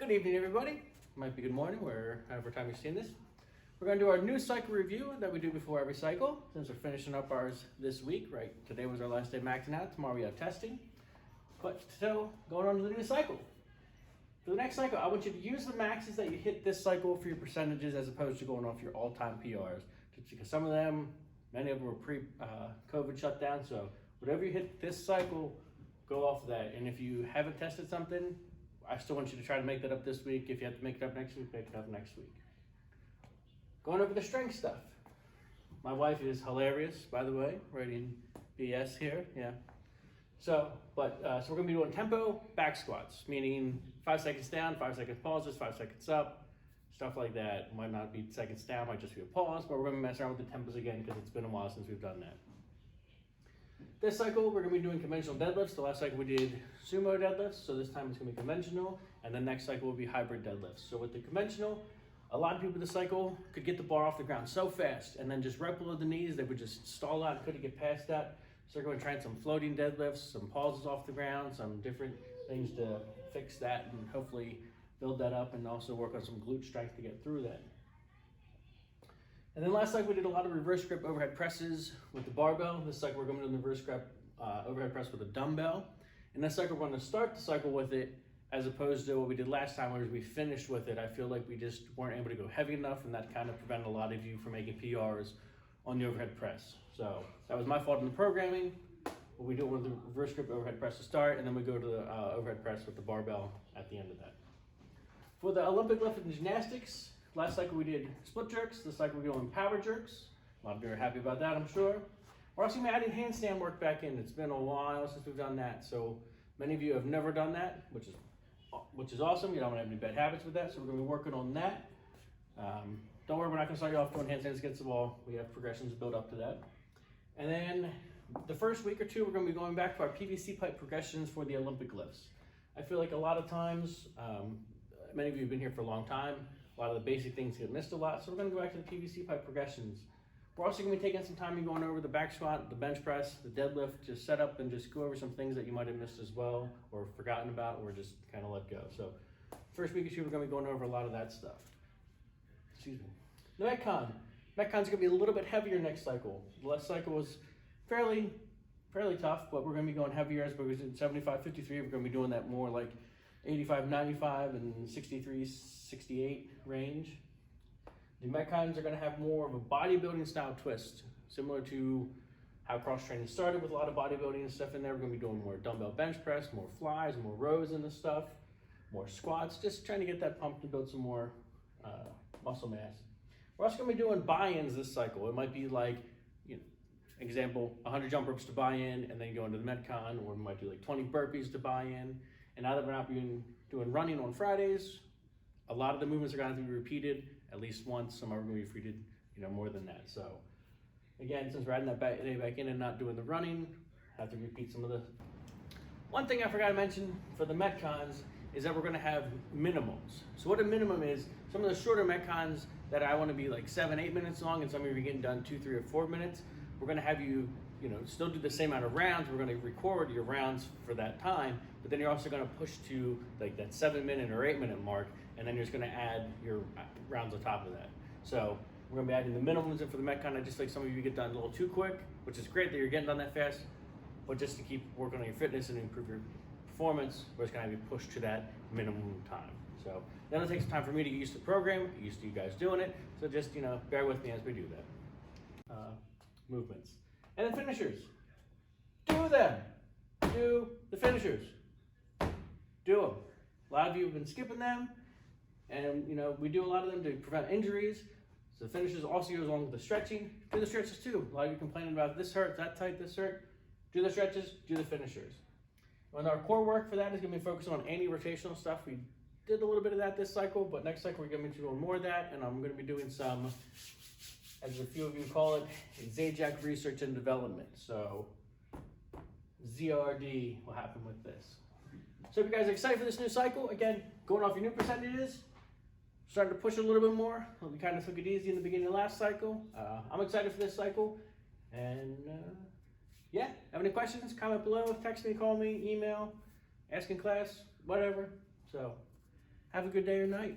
Good evening, everybody. Might be good morning, wherever time you're seeing this. We're going to do our new cycle review that we do before every cycle, since we're finishing up ours this week, right? Today was our last day maxing out. Tomorrow we have testing. But still, going on to the new cycle. For the next cycle, I want you to use the maxes that you hit this cycle for your percentages as opposed to going off your all-time PRs. Just because some of them, many of them were pre-COVID shutdown, so whatever you hit this cycle, go off of that. And if you haven't tested something, I still want you to try to make that up this week. If you have to make it up next week, make it up next week. Going over the strength stuff. My wife is hilarious, by the way, writing BS here, yeah. So we're gonna be doing tempo back squats, meaning 5 seconds down, 5 seconds pauses, 5 seconds up, stuff like that. Might not be seconds down, might just be a pause, but we're gonna mess around with the tempos again because it's been a while since we've done that. This cycle, we're gonna be doing conventional deadlifts. The last cycle we did sumo deadlifts, so this time it's gonna be conventional, and the next cycle will be hybrid deadlifts. So with the conventional, a lot of people this cycle could get the bar off the ground so fast, and then just right below the knees, they would just stall out and couldn't get past that. So we're going to try some floating deadlifts, some pauses off the ground, some different things to fix that, and hopefully build that up, and also work on some glute strength to get through that. And then last cycle we did a lot of reverse grip overhead presses with the barbell. This cycle we're going to do the reverse grip overhead press with a dumbbell. And this cycle we're going to start the cycle with it as opposed to what we did last time where we finished with it. I feel like we just weren't able to go heavy enough, and that kind of prevented a lot of you from making PRs on the overhead press. So that was my fault in the programming. What we do with the reverse grip overhead press to start, and then we go to the overhead press with the barbell at the end of that. For the Olympic lift and gymnastics, last cycle we did split jerks. This cycle we're doing power jerks. A lot of you are happy about that, I'm sure. We're also going to be adding handstand work back in. It's been a while since we've done that. So many of you have never done that, which is awesome. You don't have any bad habits with that, so we're going to be working on that. Don't worry, we're not going to start you off doing handstands against the wall. We have progressions built up to that. And then the first week or two, we're going to be going back to our PVC pipe progressions for the Olympic lifts. I feel like a lot of times, many of you have been here for a long time, a lot of the basic things get missed a lot, so we're going to go back to the PVC pipe progressions. We're also going to be taking some time and going over the back squat, the bench press, the deadlift, just set up and just go over some things that you might have missed as well, or forgotten about, or just kind of let go. So first week or two, we're going to be going over a lot of that stuff. Excuse me. The Metcon. Metcon's going to be a little bit heavier next cycle. The last cycle was fairly tough, but we're going to be going heavier as we did 75, 53. We're going to be doing that more like 85, 95 and 63, 68 range. The Metcons are going to have more of a bodybuilding style twist, similar to how cross training started with a lot of bodybuilding and stuff in there. We're going to be doing more dumbbell bench press, more flies, more rows in the stuff, more squats, just trying to get that pump to build some more muscle mass. We're also going to be doing buy-ins this cycle. It might be like, example, 100 jump ropes to buy in, and then go into the Metcon, or we might do like 20 burpees to buy in. And now that we're not doing running on Fridays, a lot of the movements are going to have to be repeated at least once. Some are going to be repeated, more than that. So again, since we're adding that day back in and not doing the running, I have to repeat some of the. One thing I forgot to mention for the Metcons is that we're going to have minimums. So what a minimum is, some of the shorter Metcons that I want to be like 7, 8 minutes long, and some of you are getting done 2, 3, or 4 minutes. We're going to have you, still do the same amount of rounds. We're going to record your rounds for that time, but then you're also going to push to like that 7-minute or 8-minute mark, and then you're just going to add your rounds on top of that. So we're going to be adding the minimums in for the Metcon. I just like some of you get done a little too quick, which is great that you're getting done that fast, but just to keep working on your fitness and improve your performance, we're just going to have you pushed to that minimum time. So that'll take some time for me to get used to the program, get used to you guys doing it. So just, bear with me as we do that. Movements. And then finishers. Do them. Do the finishers. Do them. A lot of you have been skipping them, and we do a lot of them to prevent injuries. So the finishers also goes along with the stretching. Do the stretches too. A lot of you complaining about this hurt, that tight, this hurt. Do the stretches, do the finishers. And our core work for that is going to be focused on anti-rotational stuff. We did a little bit of that this cycle, but next cycle we're going to be doing more of that, and I'm going to be doing some, as a few of you call it, Zajac research and development. So ZRD will happen with this. So if you guys are excited for this new cycle, again, going off your new percentages, starting to push a little bit more. We kind of took it easy in the beginning of last cycle. I'm excited for this cycle, and yeah, have any questions, comment below, text me, call me, email, ask in class, whatever. So Have a good day or night.